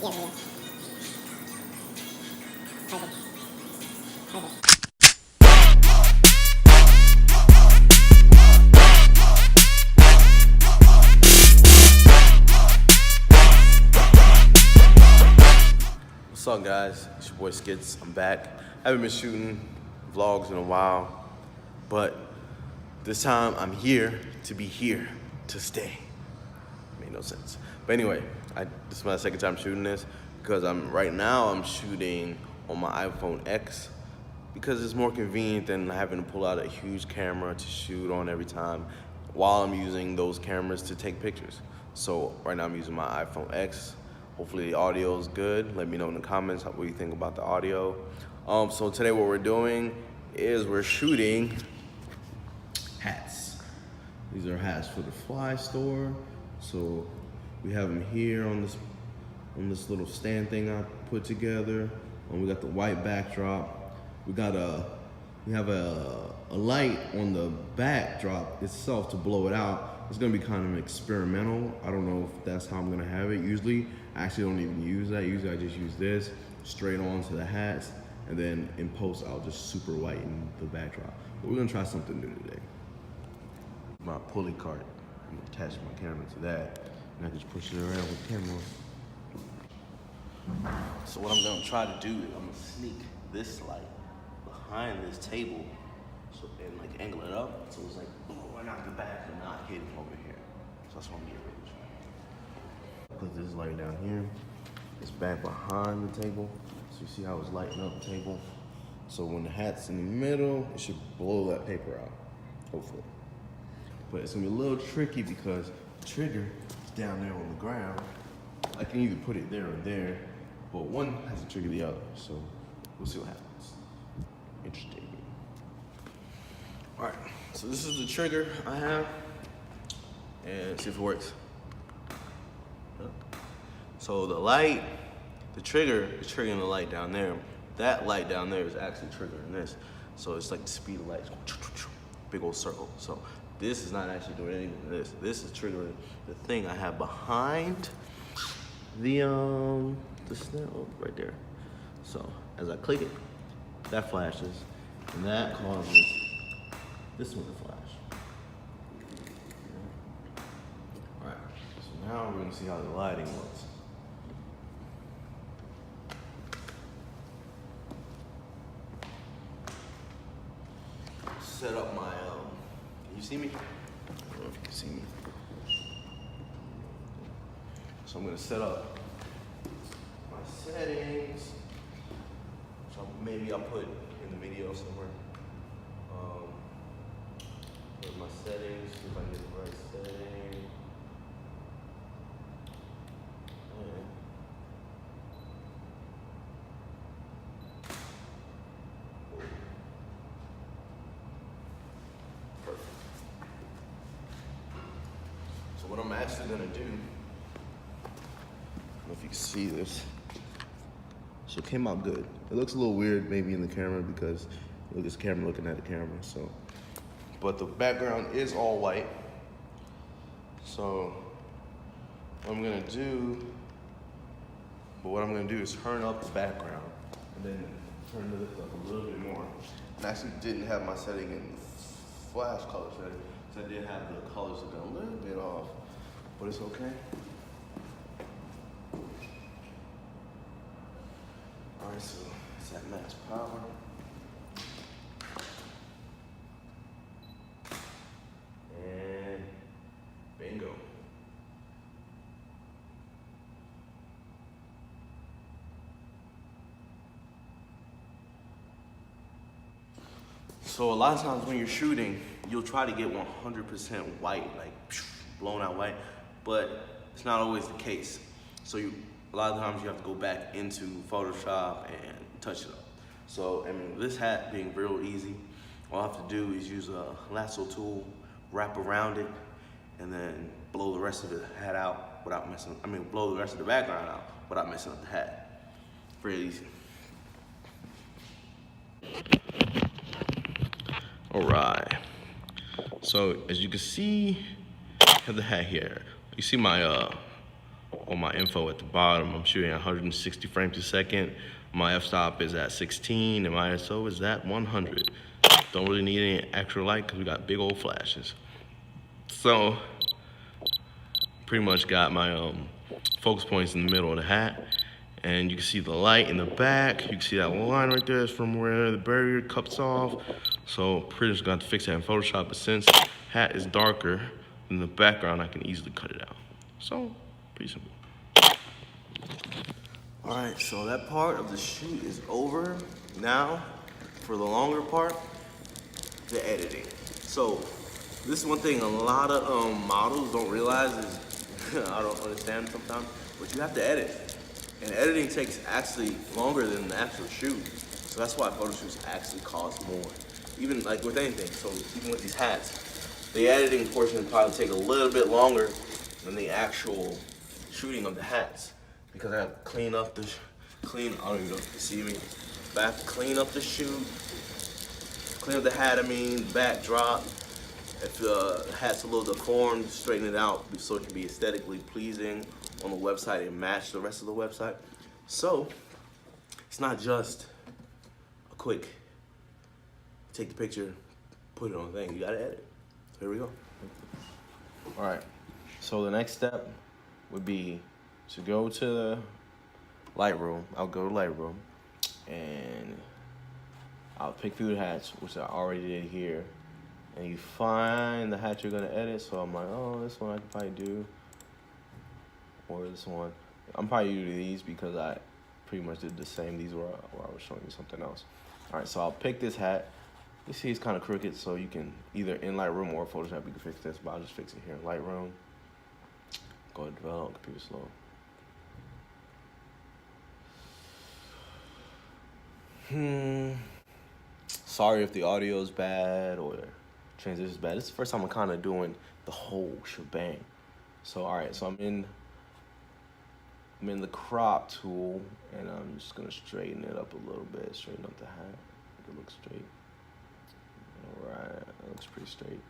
What's up, guys? It's your boy Skits. I'm back. I haven't been shooting vlogs in a while, but this time I'm here to be here to stay. Made no sense. But anyway, this is my second time shooting this because right now I'm shooting on my iPhone X because it's more convenient than having to pull out a huge camera to shoot on every time while I'm using those cameras to take pictures. So right now I'm using my iPhone X. Hopefully the audio is good. Let me know in the comments what you think about the audio. So today what we're doing is we're shooting hats. These are hats for the Fly store. So we have them here on this little stand thing I put together. We got the white backdrop. We have a light on the backdrop itself to blow it out. It's gonna be kind of experimental. I don't know if that's how I'm gonna have it. Usually, I actually don't even use that. Usually I just use this straight onto the hats, and then in post, I'll just super whiten the backdrop. But we're gonna try something new today. My pulley cart, I'm gonna attach my camera to that, and I can just push it around with the camera. So what I'm gonna try to do is I'm gonna sneak this light behind this table, so and like angle it up, so it's like blowing out the back and not hitting over here. So that's what I'm getting ready to try. Put this light down here. It's back behind the table, so you see how it's lighting up the table. So when the hat's in the middle, it should blow that paper out, hopefully. But it's gonna be a little tricky because the trigger is down there on the ground. I can either put it there or there, but one has to trigger the other. So we'll see what happens. Interesting. All right, so this is the trigger I have, and see if it works. So the light, the trigger is triggering the light down there. That light down there is actually triggering this. So it's like the speed of light, big old circle. So this is not actually doing anything to this. This is triggering the thing I have behind the snell right there. So as I click it, that flashes, and that causes this one to flash. All right, so now we're gonna see how the lighting works. Set up my, can you see me? I don't know if you can see me. So I'm gonna set up my settings. So maybe I'll put in the video somewhere. Here's my settings, see if I can get the right setting. Perfect. So what I'm actually gonna do, I don't know if you can see this. So it came out good. It looks a little weird maybe in the camera because look, it's camera looking at the camera, so. But the background is all white. So what I'm gonna do is turn up the background and then turn this up a little bit more. And I actually didn't have my setting in flash color setting, so I did have the colors looking a little bit off, but it's okay. All right, so it's at max power. And bingo. So a lot of times when you're shooting, you'll try to get 100% white, like blown out white, but it's not always the case. So a lot of times you have to go back into Photoshop and touch it up. So, I mean, this hat being real easy, all I have to do is use a lasso tool, wrap around it, and then blow the rest of the hat out without blow the rest of the background out without messing up the hat. Very easy. All right. So as you can see, I have the hat here. You see my all my info at the bottom. I'm shooting at 160 frames a second. My f-stop is at 16 and my ISO is at 100. Don't really need any extra light because we got big old flashes. So pretty much got my focus points in the middle of the hat, and you can see the light in the back. You can see that line right there is from where the barrier cuts off. So pretty much got to fix that in Photoshop, but since hat is darker than the background, I can easily cut it out. So pretty simple. All right, so that part of the shoot is over. Now, for the longer part, the editing. So this is one thing a lot of models don't realize is, I don't understand sometimes, but you have to edit. And editing takes actually longer than the actual shoot. So that's why photo shoots actually cost more. Even like with anything, so even with these hats, the editing portion probably take a little bit longer than the actual shooting of the hats. Because I have to clean up the, I don't even know if you can see me, but I have to clean up the shoot, clean up the hat, backdrop. If the hat's a little deformed, straighten it out so it can be aesthetically pleasing on the website and match the rest of the website. So, it's not just a quick take the picture, put it on the thing. You gotta edit. So here we go. All right, so the next step would be to go to the Lightroom. I'll go to Lightroom and I'll pick through the hats, which I already did here. And you find the hat you're gonna edit. So I'm like, oh, this one I can probably do. Or this one. I'm probably do these because I pretty much did the same. These were where I was showing you something else. All right, so I'll pick this hat. You see it's kind of crooked, so you can either in Lightroom or Photoshop, you can fix this, but I'll just fix it here in Lightroom. Go to develop, computer slow. Sorry if the audio is bad or transition is bad. This is the first time I'm kind of doing the whole shebang. So all right, so I'm in the crop tool, and I'm just gonna straighten it up a little bit, straighten up the hat, make it look straight. All right, that looks pretty straight.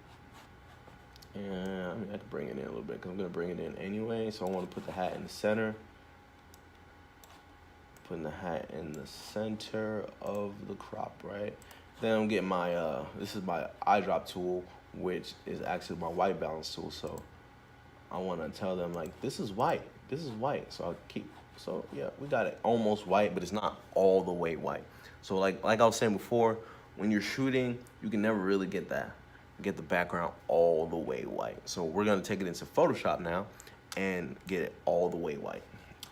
And I have to bring it in a little bit because I'm gonna bring it in anyway. So I want to put the hat in the center. Putting the hat in the center of the crop, right? Then I'm getting my, this is my eyedrop tool, which is actually my white balance tool. So I want to tell them like, this is white, So I'll keep, so yeah, we got it almost white, but it's not all the way white. So like I was saying before, when you're shooting, you can never really get the background all the way white. So we're gonna take it into Photoshop now and get it all the way white.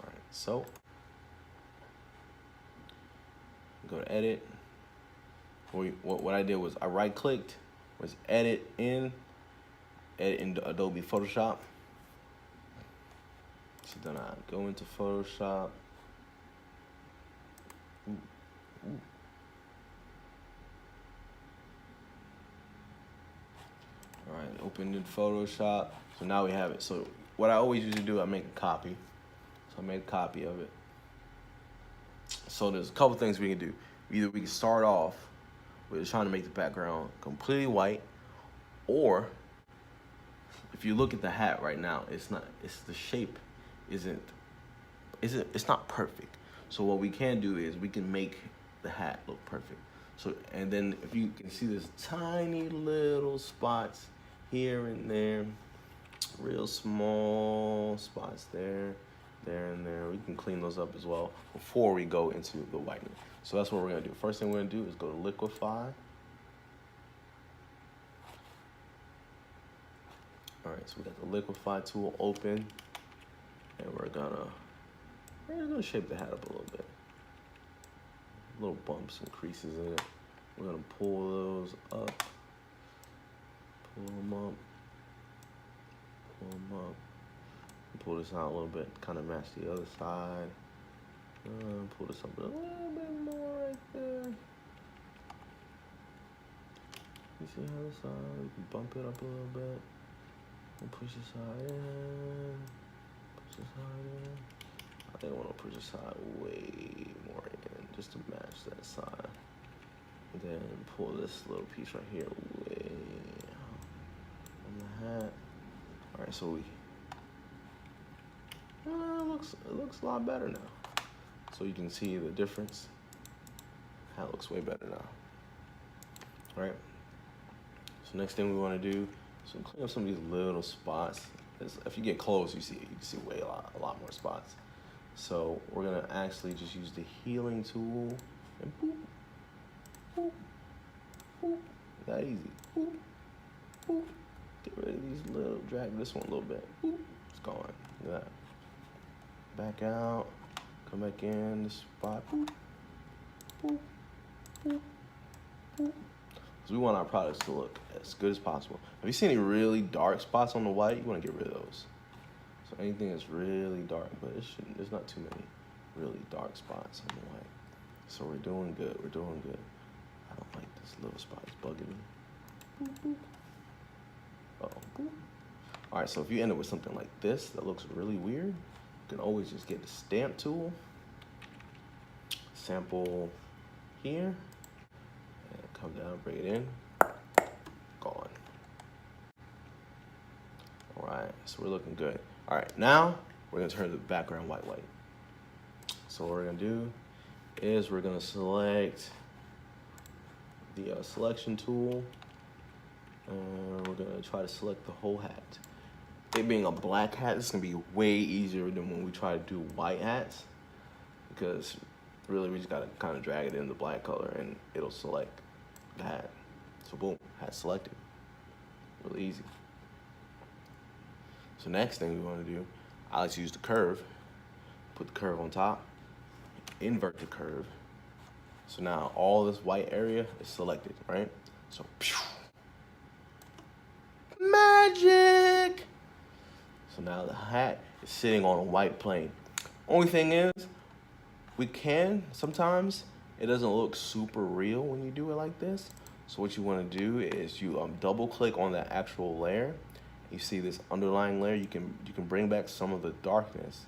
All right, so go to edit. What I did was I right-clicked, was edit in Adobe Photoshop. So then I go into Photoshop. All right, open in Photoshop. So now we have it. So what I always usually do, I make a copy. So I made a copy of it. So there's a couple things we can do. Either we can start off with trying to make the background completely white, or if you look at the hat right now, the shape it's not perfect. So what we can do is we can make the hat look perfect. So, and then if you can see there's tiny little spots here and there, real small spots there and there. We can clean those up as well before we go into the whitening. So that's what we're gonna do. First thing we're gonna do is go to liquify. All right, so we got the liquify tool open, and we're gonna shape the hat up a little bit. Little bumps and creases in it. We're gonna pull those up, pull them up, pull them up. Pull this out a little bit, kind of match the other side. Pull this up a little bit more right there. You see how this side, we can bump it up a little bit. And push this side in, push this side in. I think I want to push this side way more in, just to match that side. And then pull this little piece right here way on the hat. All right, so we looks a lot better now. So you can see the difference. Hat looks way better now. All right. So next thing we want to do is clean up some of these little spots. If you get close, you can see a lot more spots. So we're gonna actually just use the healing tool and boop, boop, boop. That easy. Boop, boop. Get rid of these little, drag this one a little bit. Boop. It's gone. Look at that. Back out. Come back in this spot. Boop, boop, boop, boop. So we want our products to look as good as possible. If you see any really dark spots on the white, you want to get rid of those. So anything that's really dark, but there's not too many really dark spots on the white. So we're doing good. We're doing good. I don't like this little spot. It's bugging me. Boop, boop. Uh-oh. Boop. All right, so if you end up with something like this that looks really weird, you can always just get the stamp tool, sample here, and come down, bring it in, gone. All right, so we're looking good. All right, now we're gonna turn the background white. So what we're gonna do is we're gonna select the selection tool, and we're gonna try to select the whole hat. It being a black hat, this is gonna be way easier than when we try to do white hats, because really we just gotta kind of drag it in the black color and it'll select the hat. So boom, hat selected. Really easy. So next thing we wanna do, I like to use the curve. Put the curve on top, invert the curve. So now all this white area is selected, right? So, pew, magic! So now the hat is sitting on a white plane. Only thing is, sometimes it doesn't look super real when you do it like this. So what you wanna do is you double click on that actual layer. You see this underlying layer, you can bring back some of the darkness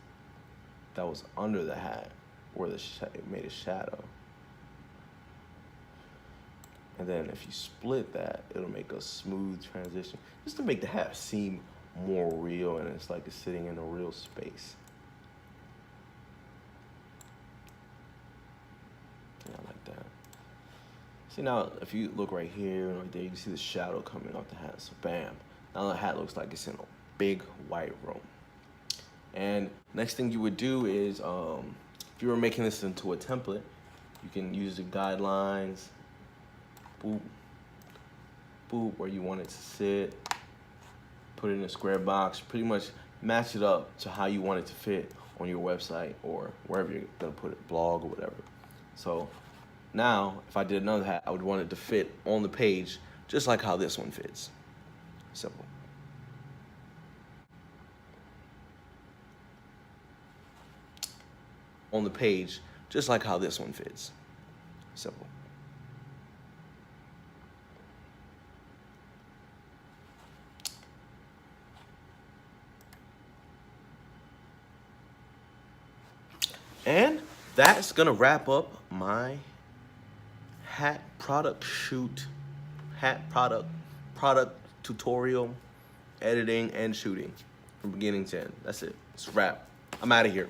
that was under the hat where it made a shadow. And then if you split that, it'll make a smooth transition, just to make the hat seem more real and it's like it's sitting in a real space. Yeah, I like that. See now, if you look right here and right there, you can see the shadow coming off the hat. So bam, now the hat looks like it's in a big white room. And next thing you would do is, if you were making this into a template, you can use the guidelines, boop, boop, where you want it to sit, put it in a square box, pretty much match it up to how you want it to fit on your website or wherever you're gonna put it, blog or whatever. So now, if I did another hat, I would want it to fit on the page, just like how this one fits. Simple. On the page, just like how this one fits. Simple. And that's gonna wrap up my hat product shoot, hat product tutorial, editing and shooting from beginning to end. That's it. It's a wrap. I'm out of here.